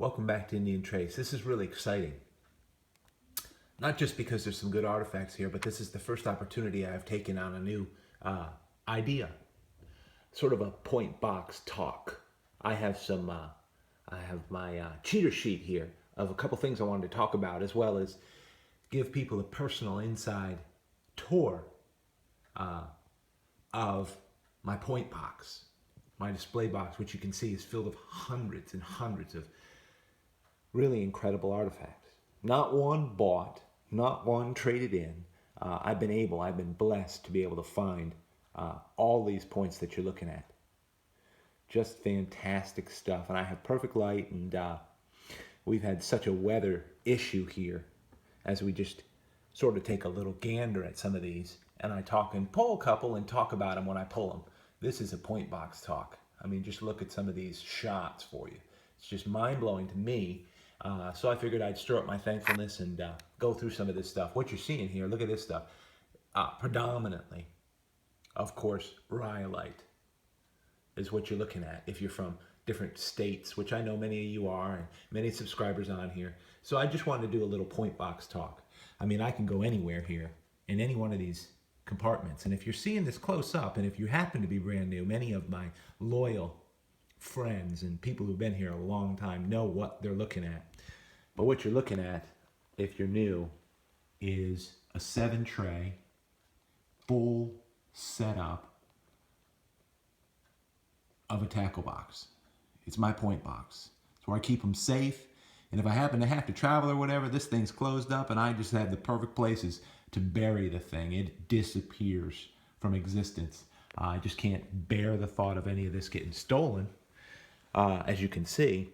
Welcome back to Indian Trace. This is really exciting. Not just because there's some good artifacts here, but this is the first opportunity I've taken on a new idea. Sort of a point box talk. I have my cheater sheet here of a couple things I wanted to talk about, as well as give people a personal inside tour of my point box. My display box, which you can see is filled with hundreds and hundreds of really incredible artifacts. Not one bought, not one traded in. I've been blessed to be able to find all these points that you're looking at. Just fantastic stuff. And I have perfect light, and we've had such a weather issue here as we just sort of take a little gander at some of these. And I talk and pull a couple and talk about them when I pull them. This is a point box talk. I mean, just look at some of these shots for you. It's just mind-blowing to me. So I figured I'd stir up my thankfulness and go through some of this stuff. What you're seeing here, look at this stuff. Predominantly, of course, rhyolite is what you're looking at if you're from different states, which I know many of you are, and many subscribers on here. So I just wanted to do a little point box talk. I mean, I can go anywhere here in any one of these compartments. And if you're seeing this close up, and if you happen to be brand new, many of my loyal friends and people who've been here a long time know what they're looking at. But what you're looking at, if you're new, is a 7-tray, full setup of a tackle box. It's my point box. It's where I keep them safe. And if I happen to have to travel or whatever, this thing's closed up and I just have the perfect places to bury the thing. It disappears from existence. I just can't bear the thought of any of this getting stolen. As you can see,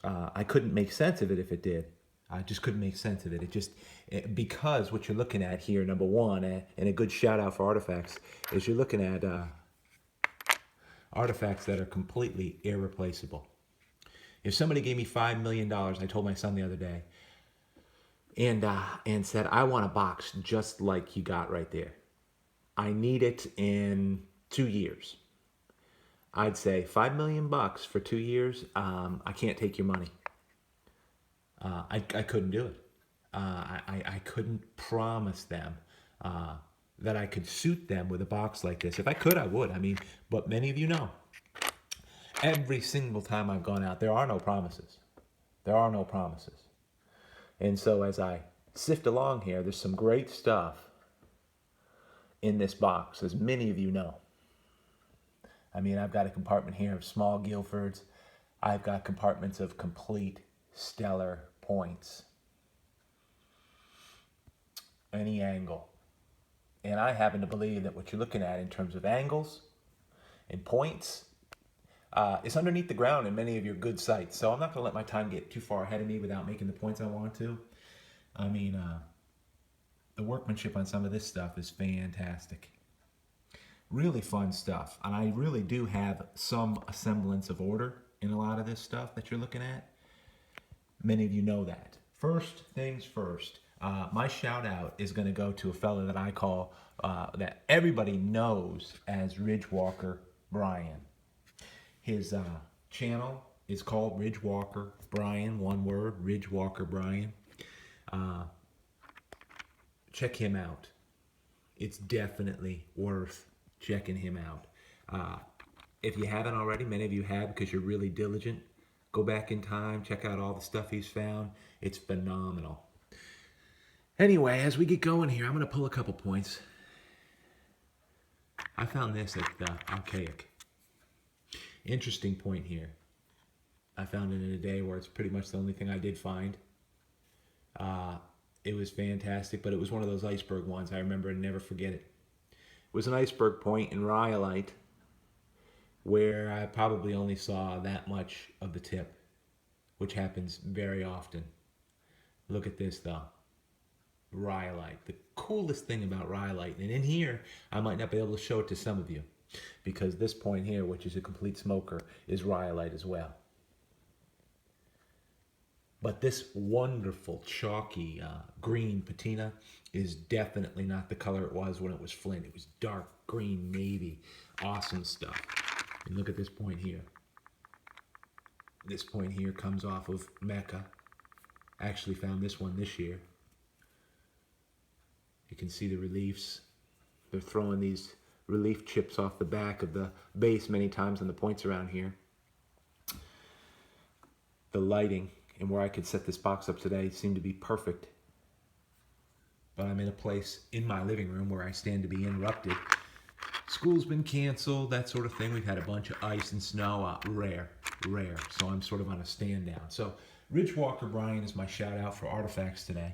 I couldn't make sense of it if it did. I just couldn't make sense of it. Because what you're looking at here, number one, and a good shout out for artifacts, is you're looking at artifacts that are completely irreplaceable. If somebody gave me $5 million, I told my son the other day, and said, I want a box just like you got right there. I need it in 2 years. I'd say $5 million for 2 years. I can't take your money. I couldn't do it. I couldn't promise them that I could suit them with a box like this. If I could, I would. I mean, but many of you know, every single time I've gone out, there are no promises. There are no promises. And so as I sift along here, there's some great stuff in this box, as many of you know. I mean, I've got a compartment here of small Guilfords. I've got compartments of complete stellar points. Any angle. And I happen to believe that what you're looking at in terms of angles and points is underneath the ground in many of your good sites. So I'm not going to let my time get too far ahead of me without making the points I want to. I mean, the workmanship on some of this stuff is fantastic. Really fun stuff. And I really do have some semblance of order in a lot of this stuff that you're looking at. Many of you know that. First things first, my shout out is going to go to a fella that I call, that everybody knows as Ridgewalker Brian. His channel is called Ridgewalker Brian, one word, Ridgewalker Brian. Check him out. It's definitely worth checking him out. If you haven't already, many of you have because you're really diligent, go back in time, check out all the stuff he's found. It's phenomenal. Anyway, as we get going here, I'm going to pull a couple points. I found this at Archaic. Interesting point here. I found it in a day where it's pretty much the only thing I did find. It was fantastic, but it was one of those iceberg ones. I remember and never forget it. It was an iceberg point in rhyolite where I probably only saw that much of the tip, which happens very often. Look at this though. Rhyolite. The coolest thing about rhyolite, and in here I might not be able to show it to some of you because this point here, which is a complete smoker, is rhyolite as well. But this wonderful chalky green patina is definitely not the color it was when it was flint. It was dark green navy. Awesome stuff. And look at this point here. This point here comes off of Mecca. I actually found this one this year. You can see the reliefs. They're throwing these relief chips off the back of the base many times on the points around here. The lighting and where I could set this box up today seemed to be perfect. But I'm in a place in my living room where I stand to be interrupted. School's been canceled, that sort of thing. We've had a bunch of ice and snow. Rare. So I'm sort of on a stand down. So Ridge Walker Bryan is my shout out for artifacts today.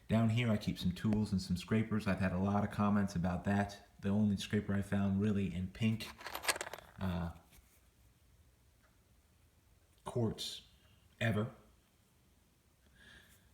Down here I keep some tools and some scrapers. I've had a lot of comments about that. The only scraper I found really in pink quartz ever.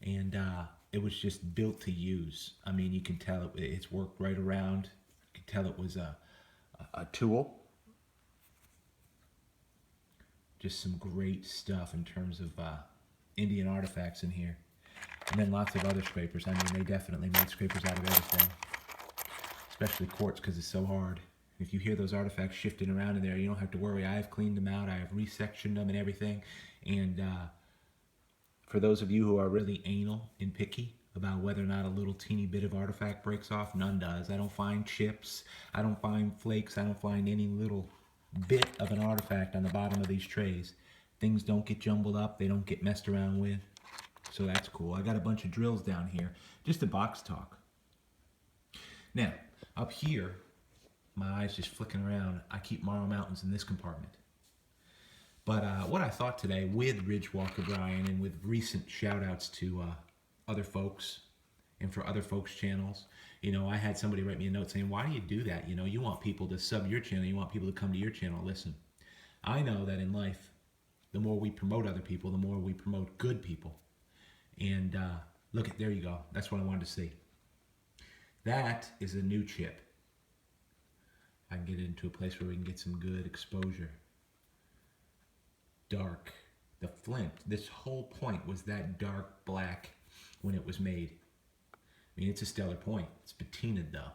And it was just built to use. I mean, you can tell it's worked right around. You can tell it was a tool. Just some great stuff in terms of Indian artifacts in here. And then lots of other scrapers. I mean, they definitely made scrapers out of everything. Especially quartz because it's so hard. If you hear those artifacts shifting around in there, you don't have to worry. I have cleaned them out. I have resectioned them and everything. And for those of you who are really anal and picky about whether or not a little teeny bit of artifact breaks off, none does. I don't find chips. I don't find flakes. I don't find any little bit of an artifact on the bottom of these trays. Things don't get jumbled up. They don't get messed around with. So that's cool. I got a bunch of drills down here. Just a box talk. Now, up here, my eyes just flicking around. I keep Morrow Mountains in this compartment. But what I thought today with Ridge Walker Bryan and with recent shout outs to other folks and for other folks' channels, you know, I had somebody write me a note saying, why do you do that? You know, you want people to sub your channel. You want people to come to your channel. Listen, I know that in life, the more we promote other people, the more we promote good people. And look, there you go. That's what I wanted to see. That is a new chip. I can get it into a place where we can get some good exposure. Dark. The flint, this whole point was that dark black when it was made. I mean, it's a stellar point. It's patinaed though.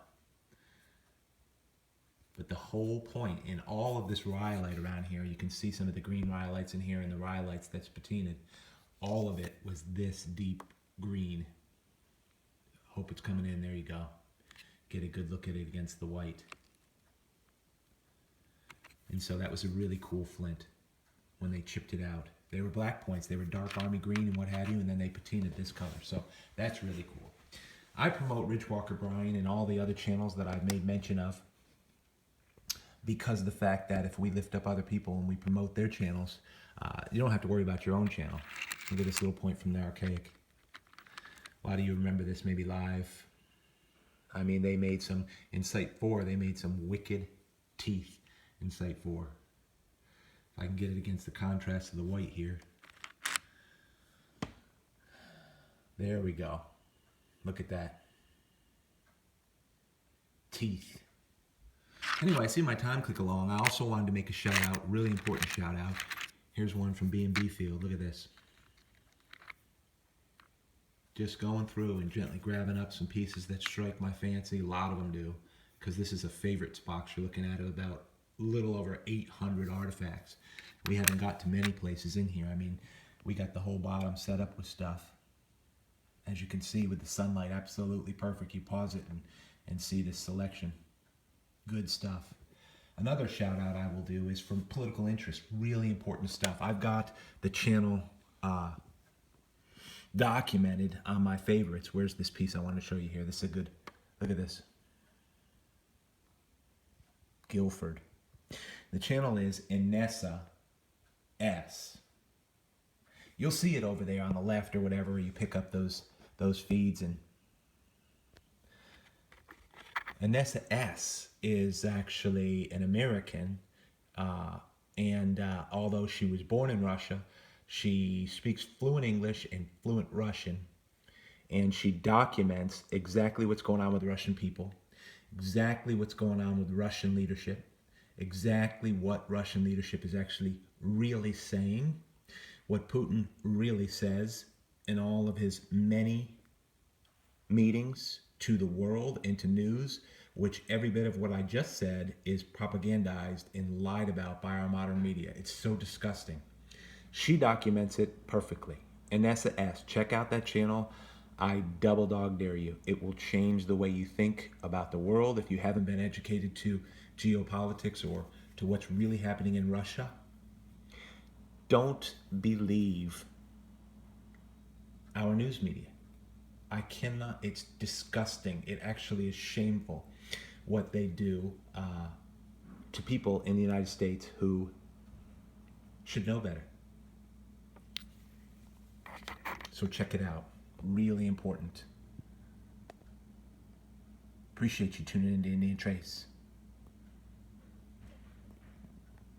But the whole point in all of this rhyolite around here, you can see some of the green rhyolites in here and the rhyolites that's patinaed. All of it was this deep green. Hope it's coming in. There you go. Get a good look at it against the white. And so that was a really cool flint when they chipped it out. They were black points. They were dark army green and what have you, and then they patinaed this color. So that's really cool. I promote Ridge Walker Bryan and all the other channels that I've made mention of because of the fact that if we lift up other people and we promote their channels, you don't have to worry about your own channel. Look at this little point from the archaic. A lot of you remember this maybe live. I mean, they made some, in Site 4, they made some wicked teeth in Site 4. If I can get it against the contrast of the white here. There we go. Look at that. Teeth. Anyway, I see my time click along. I also wanted to make a shout out, really important shout out. Here's one from B&B Field. Look at this. Just going through and gently grabbing up some pieces that strike my fancy. A lot of them do, because this is a favorites box. You're looking at it about a little over 800 artifacts. We haven't got to many places in here. I mean, we got the whole bottom set up with stuff. As you can see with the sunlight, absolutely perfect. You pause it and see this selection. Good stuff. Another shout out I will do is from political interest. Really important stuff. I've got the channel documented on my favorites. Where's this piece I want to show you here? This is a good, look at this. Guilford. The channel is Inessa S. You'll see it over there on the left or whatever. You pick up those feeds, and Inessa S is actually an American, and although she was born in Russia, she speaks fluent English and fluent Russian, and she documents exactly what's going on with Russian people, exactly what's going on with Russian leadership, exactly what Russian leadership is actually really saying, what Putin really says in all of his many meetings to the world and to news, which every bit of what I just said is propagandized and lied about by our modern media. It's so disgusting. She documents it perfectly. Anessa S. Check out that channel. I double dog dare you. It will change the way you think about the world if you haven't been educated to geopolitics or to what's really happening in Russia. Don't believe our news media. I cannot, it's disgusting. It actually is shameful what they do to people in the United States who should know better. So check it out. Really important. Appreciate you tuning in to Indian Trace.